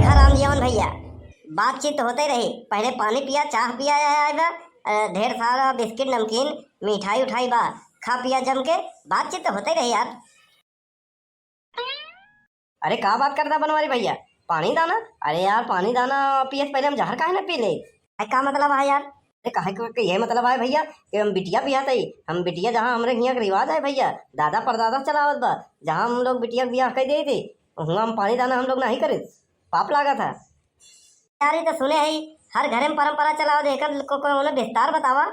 देखा राम जीवन भैया, बातचीत तो होते रही। पहले पानी पिया, चाह पिया बा, ढेर सारा बिस्किट नमकीन मिठाई उठाई बा, खा पिया जम के। बातचीत तो होते रही यार। अरे का बात करता बनवारी भैया, पानी दाना? अरे यार पानी दाना पिए से पहले हम जहर काहे ना पी ले? का मतलब है यार? अरे काहे के ये मतलब है भैया कि हम बिटिया पियाते ही। हम बिटिया जहाँ हमरे यहाँ के रिवाज है भैया, दादा परदादा चलावत बा, जहाँ हम लोग बिटिया के ब्याह कर दिए थे वहाँ हम पानी दाना हम लोग नहीं करे, पाप लागा था यार। ये तो सुने है हर घर में परंपरा चलाओ, देकर को विस्तार बतावा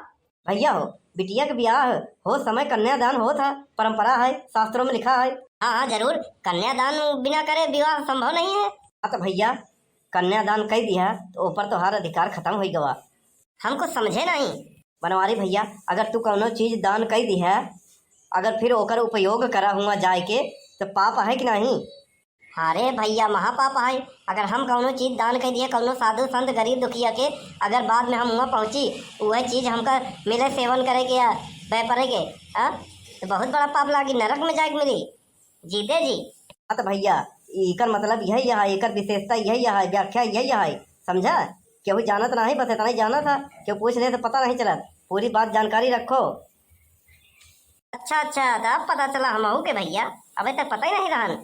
भैया। हो बिटिया के ब्याह हो समय कन्यादान हो था, परंपरा है, शास्त्रों में लिखा है। हाँ हाँ जरूर, कन्यादान बिना करे विवाह संभव नहीं है। हाँ तो भैया कन्यादान कर दिया तो ऊपर तो हर अधिकार खत्म हो गवा। हमको समझे नहीं बनवारी भैया, अगर तू कौनो चीज दान कर दी है, अगर फिर ओकर उपयोग करा हुआ जाए के तो पाप है कि नहीं? अरे भैया महापाप है। अगर हम कौनो चीज दान कर दिए कौनो साधु संत गरीब दुखिया के, अगर बाद में हम वहाँ पहुँची वह चीज हमका मिले सेवन करे के या व्यापारे के, तो बहुत बड़ा पाप लागी, नरक में जाके मिली। जीते जी। हाँ तो भैया एकर मतलब यही है, एकर विशेषता यही है, व्याख्या यही है, समझा? केहू जानत नहीं, बस इतना ही जाना था, केहू पूछ ले तो पता नहीं चला। पूरी बात जानकारी रखो। अच्छा अच्छा, तो अब पता चला हमहू के भैया, अबे तक पता ही नहीं रहन।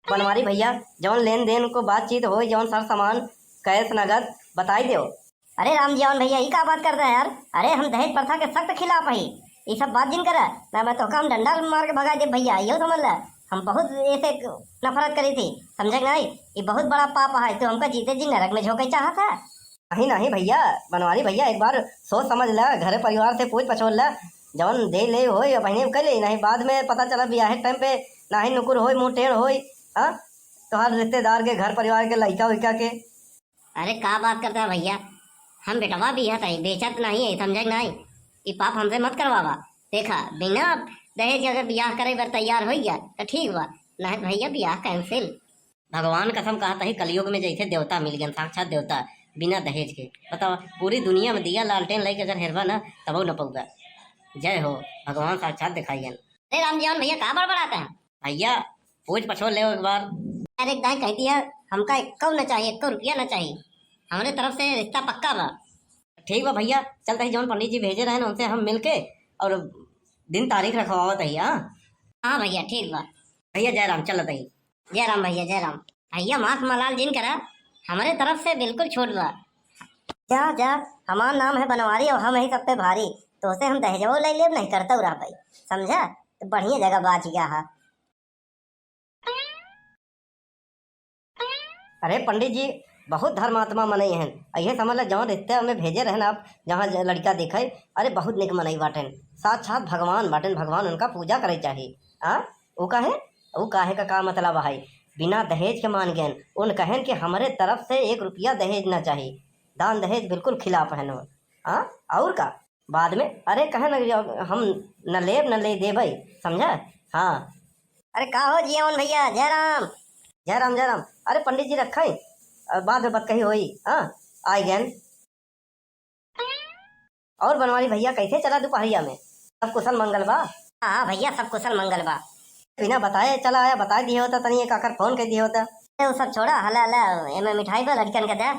बनवारी भैया जौन लेन देन को बातचीत हो, जौन सर सामान कैश नगद बताई दो। अरे राम जीवन भैया ये क्या बात करता है यार? अरे हम दहेज प्रथा के सख्त खिलाफ है। ये सब बात जिन करा ना, मैं तो काम डंडा मार के भगा दे भैया, यो समझ ला। हम बहुत ऐसे नफरत करी थी, समझे नहीं? ये बहुत बड़ा पाप है, तो हमका जीते जी नरक में झोंके चाहा था। नहीं नहीं भैया, बनवारी भैया एक बार सोच समझ ला, घर परिवार से पूछ पछोल ला, जौन दे ले हो या बहने कर ले, नहीं बाद में पता चला ब्याह टाइम पे ना ही नुकुर हो मुँह टेढ़ हो। हाँ तो हर रिश्तेदार के घर परिवार के लड़का उइका के। अरे क्या बात करता है भैया, हम बेटवा भी है बेचत नहीं है, समझे नहीं? ये पाप हमसे मत करवावा। देखा बिना दहेज अगर ब्याह करे बर तैयार हो गया तो ठीक बा, नहीं भैया ब्याह कैंसिल। भगवान कसम कहता है कलयुग में जैसे देवता मिल गए, साक्षात देवता बिना दहेज के। बताओ पूरी दुनिया में दिया लालटेन लेके अगर हेरवा ना तब न पऊगा। जय हो, भगवान साक्षात दिखाई गए। अरे राम जीवन भैया कहाँ बड़बड़ाते हैं भैया? पूछ पछोल ले एक बार। अरे दाई कहती है हमका 1 न चाहिए, 1 रुपया न चाहिए, हमारे तरफ से रिश्ता पक्का बा। ठीक बा भैया, चलते ही जौन पंडित जी भेजे रहे उनसे हम मिलके और दिन तारीख रखवावत ही। हाँ भैया ठीक बा। भैया जय राम, चलत ही। जय राम भैया, जय राम भैया। माफ मलाल जिन करा, हमारे तरफ से बिल्कुल छूट बा। जा जा, हमारा नाम है बनवारी और हम ही सब पे भारी, तो उसे हम दहेजो ले ले नहीं करता रहा भाई, समझा? तो बढ़िया जगह बाज गया है। अरे पंडित जी बहुत धर्मात्मा मनई हैं, ये समझ ला जहाँ रिश्ते हमें भेजे रहे आप, जहाँ लड़का देखे, अरे बहुत निक मनई बाटन, साक्षात भगवान बाटन, भगवान उनका पूजा करे चाहिए। वो काहे का मतलब है? बिना दहेज के मान गए, उन कहन कि हमारे तरफ से 1 रुपया दहेज ना चाहिए, दान दहेज बिल्कुल खिलाफ है। और का बाद में अरे कहे न हम न लेब न ले दे भाई, समझा? हाँ अरे का हो जीवन भैया, जय राम। जय राम जय राम। अरे पंडित जी रखे बाद में बात कही हुई। आई गैन। और बनवारी भैया कैसे चला दोपहरिया में? सब कुशल मंगल बा? हाँ भैया सब कुशल मंगल बा। बिना बताए चला आया, बता दिए होता तनी एक आकर फोन कर दिए होता। वो सब छोड़ा, हला हला एमे मिठाई बा लड़कन के दे।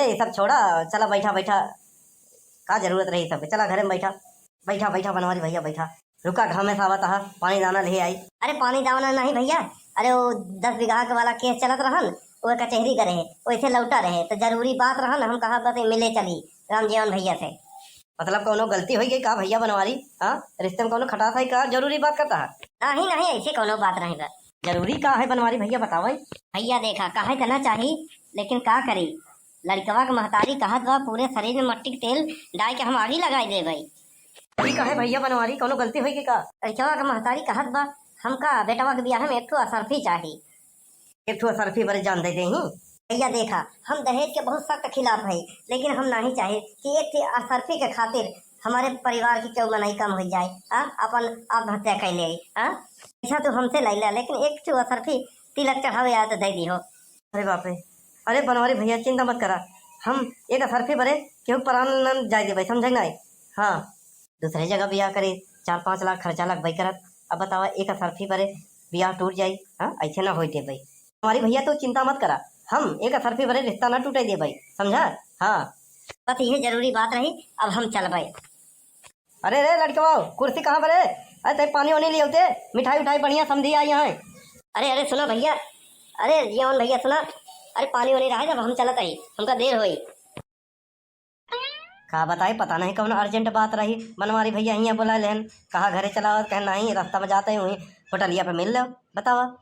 ए सब छोड़ा, चला बैठा बैठा, का जरूरत रही सब, चला घर में बैठा बैठा बैठा बनवारी भैया बैठा। रुका घाम में सावत हा, पानी दाना ले आई। अरे पानी दाना नहीं भैया, अरे वो 10 बीघा के वाला केस चलत रहन, वो कचहरी करे वैसे लौटा रहे, तो जरूरी बात रहन, हम कहा बस मिले चली राम जीवन भैया से। मतलब कोनो गलती हो गई का भैया बनवारी? रिश्ते में कोनो खटास है का? जरूरी बात करता है? नहीं नहीं ऐसी कोनो बात नहीं बा। जरूरी का है बनवारी भैया बताओ। भैया देखा काहे करना चाहिए, लेकिन का करी, लड़कवा के महतारी कहत बा पूरे शरीर में मट्टी के तेल डाल के हम आगे लगाई दे भाई। ठीक है भैया बनवारी, कोनो गलती हुई का? लड़कवा के महतारी कहत बा हमका बेटवा के ब्याह में 1 असरफी चाहिए। 1 असरफी बड़े जान देते ही। भैया देखा हम दहेज के बहुत सख्त खिलाफ है, लेकिन हम नहीं चाहे कि 1 असरफी के खातिर हमारे परिवार की क्यों मनाई कम हो जाए। अपन आत्महत्या कर ले। ऐसा तो हमसे ले ला, लेकिन 1 असरफी तिलक चढ़ावे आया तो दे दी हो। अरे बाप रे, अरे बनवारी भैया चिंता मत करा, हम 1 असरफी बरे क्यों प्राण न जाए दे भाई, समझे नहीं? हाँ दूसरे जगह ब्याह करे 4-5 लाख खर्चा लग भाई करत, अब बतावा 1 असरफी बरे ब्याह टूट जाये? ऐसे ना हो दे भाई। हमारी भैया तो चिंता मत करा, हम एक असरफी भरे रिश्ता ना टूटे दे भाई, समझा। हाँ बस ये जरूरी बात रही, अब हम चल भाई। अरे रे लड़के कुर्सी कहाँ पर है? अरे ते पानी वानी ले होते, मिठाई उठाई बढ़िया समझी आई यहाँ। अरे अरे सुना भैया, अरे जियान भैया सुना, अरे पानी वानी रहा जब हम चलत आई, हमका देर हुई। कहा बताई, पता नहीं कौन अर्जेंट बात रही, बनवारी भैया यहाँ बोला लेन, कहा घरे चला, कह नहीं रास्ता में जाते हुई होटलिया पे मिल लो, बतावा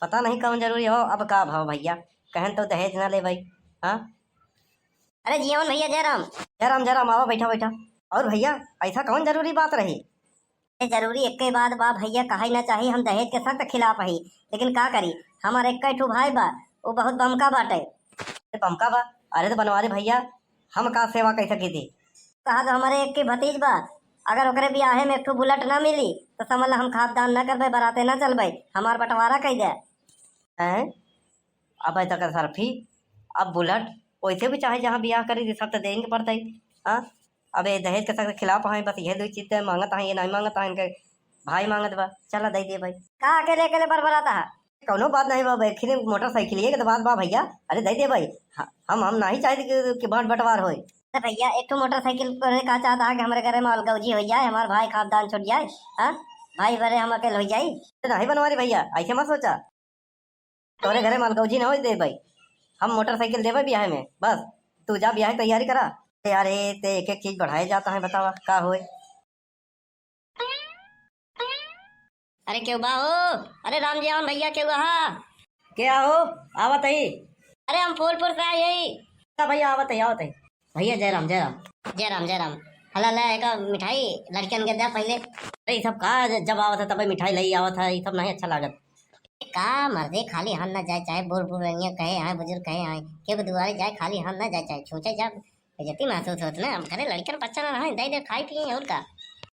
पता नहीं कौन जरूरी हो। अब का भाव भैया, कहन तो दहेज ना ले भाई। हाँ अरे जियान भैया जयराम। जयराम जयराम, आवा बैठा बैठा। और भैया ऐसा कौन जरूरी बात रही? ये जरूरी एक के बाद बा भैया, कहा ही ना चाहिए, हम दहेज के सख्त खिलाफ ही, लेकिन का करी, हमारे एक ठू भाई बा, वो बहुत बमका बाटे। बमका बा? अरे तो बनवारी भैया हम का सेवा कैसे की थी? कहा तो हमारे एक के भतीज बा, अगर ओकरे ब्याहे में एक ठू बुलेट ना मिली तो समझ ला हम खाद्यान न करबे, बराते ना चलबे, हमार बंटवारा कह दे। हैं अब ऐसा कर सरफी, अब बुलेट वैसे भी चाहे जहाँ ब्याह करी सब तो देंगे पड़ते। हाँ अब ये दहेज के सख्त खिलाफ है, बस ये दो चीज मांगत है, ये नहीं मांगता है, इनके भाई मांगत बा, चला दे दे भाई। कहा अकेले अकेले बरबराता है? कौनो बात नहीं बा, बैठे मोटरसाइकिल के तो बात बा भैया, अरे दे दे भाई। हम नहीं चाहते कि बांट बंटवार हो। तो भैया एक तो मोटरसाइकिल पर का चाहता है कि हमारे घर में अलगौजी हो जाए, हमारे भाई खानदान छुट जाए, हाँ भाई बड़े हम अकेले हो जाए। नहीं बनवारी भैया ऐसे मत सोचा, तुम्हारे घरे में अलगौजी ना हो दे भाई, हम मोटरसाइकिल देवे ब्याह में, बस तू जा ब्याह की तैयारी करा। यार ते एक एक चीज बढ़ाए जाता है, बतावा का होए। अरे क्यों बा हो? अरे राम जी भैया क्यों हा? क्या हो? आवत है अरे हम फूलपुर से आए यही। भैया, आवत है आवत है भैया। जयराम जयराम जयराम जयराम। हला ला एक मिठाई लड़कियन के दे पहले। अरे ये सब का जब आवत है तब मिठाई लई आवत है, ये सब नहीं अच्छा लागत। का मर्दे खाली हाथ ना जाए, चाहे बूढ़ बूढ़िया कहे आए, बुजुर्ग कहे आए, के दुआरे जाए खाली हाथ ना जाए, चाहे छूचे जा बेजती महसूस होत ना। हम करे लड़कियन बच्चा ना रहे, दे दे खाई पिए और का।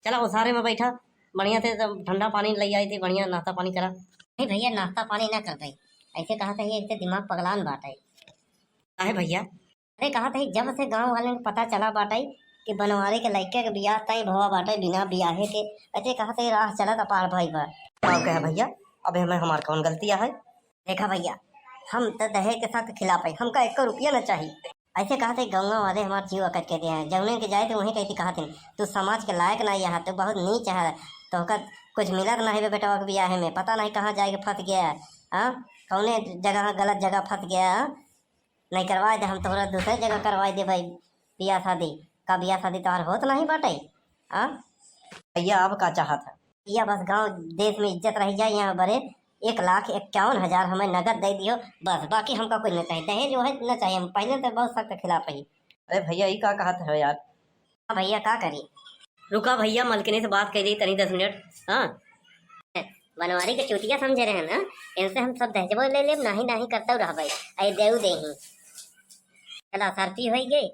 चला वो सारे में बैठा बढ़िया थे, ठंडा पानी लई आई थी, बढ़िया नाश्ता पानी करा। नहीं भैया नाश्ता पानी ना कर पाई, ऐसे कहा था ये, ऐसे दिमाग पगलान बाटाई। है भैया? अरे कहा था जब से गांव वाले को पता चला बाटाई कि बनवारी के लड़के के बियाह तय भवा बाटे बिना बियाहे के, ऐसे कहा था राह चला था पार भाई बा। क्या कहे भैया, अब हमें हमार कौन गलतियाँ है? देखा भैया हम तो दहेज के साथ खिलाफ है, हमका 1 रुपया ना चाहिए। ऐसे कहा थे गंगा वाले हमारे जीव अकट के दिए हैं, जौने के जाए तो वहीं कहती कहा थे तू समाज के लायक नहीं है, तो बहुत नीच है, तो कुछ मिलत नहीं बे बेटा के बियाह में, पता नहीं कहाँ जाके फंस गया है। हाँ कौने जगह गलत जगह फंस गया है, नहीं करवाए दे, हम तोहरा दूसरे जगह करवाए दे भाई बियाह शादी का। बियाह शादी तो होत नहीं बाटे। हाँ भैया अब का चाहत है? या बस गांव देश में इज्जत रह जाए, यहाँ बड़े 1,51,000 हमें नगद दे दियो बस, बाकी हमका कुछ नहीं चाहिए, दहेज जो है न चाहिए, हम पहले तो बहुत सख्त खिलाफ ही। अरे भैया ये का कहत है यार? हाँ भैया का करी? रुका भैया, मलकिनी से बात कर ली तनी 10 मिनट। हाँ बनवारी के चूतिया समझे रहे ना, इनसे हम सब दहेज ले ले, नहीं नहीं करता रह भाई, अरे देऊ दे ही चला सरती हो गई,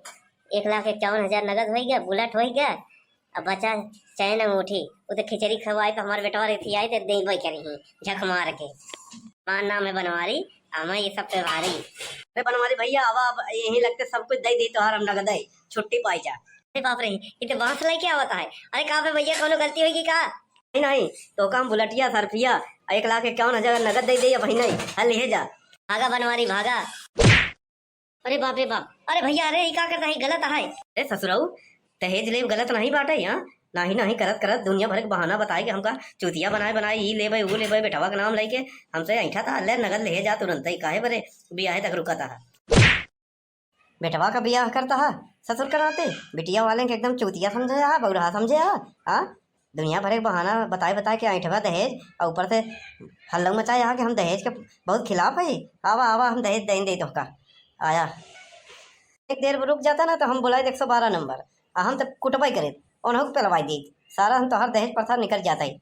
1,51,000 नगद हो गया, बुलेट हो गया, अब बचा चैन अंगूठी, वो तो खिचड़ी खवाई पे हमारे बेटवा थी आई तो दे करी झक मार के। मां नाम है बनवारी, हमें ये सब पे भारी। अरे बनवारी भैया अब यही लगते सब कुछ दे दी तो हम नगद है, छुट्टी पाई जा। अरे बाप रे, ये तो बांस लाई क्या होता है? अरे कहाँ पे भैया कोनो गलती होगी का? नहीं नहीं तो काम बुलेटिया सरफिया 1,51,000 नगद दे दिया भाई, नहीं हल ले जा। भागा बनवारी भागा। अरे बाप रे बाप, अरे भैया अरे क्या करता है, गलत है। अरे ससुराऊ दहेज ले गलत नहीं बाटे, यहाँ नहीं नहीं करत करत दुनिया भर के बहाना बताए कि हमका चूतिया बनाए बनाए, ये ले भाई वो ले भाई, बेटवा का नाम लेके हमसे ऐठा था, अल्लाह नगद ले जा तुरंत ही, काहे बरे ब्याह तक रुका था। बेटवा का ब्याह करता है ससुर कराते, बिटिया वाले के एकदम चूतिया समझे है, बौरा समझे है। हाँ दुनिया भर के बहाना बताए बताए कि ऐठवा दहेज, और ऊपर से हल्ला मचाए यहाँ कि हम दहेज के बहुत खिलाफ है। आवा आवा हम दहेज दें तो का आया, एक देर रुक जाता ना तो हम बुलाए 112 नंबर, हम तो कुटबाई करे उन्होंने पेलवाई दी सारा, हम तो हर दहेज प्रथा निकल जाता है।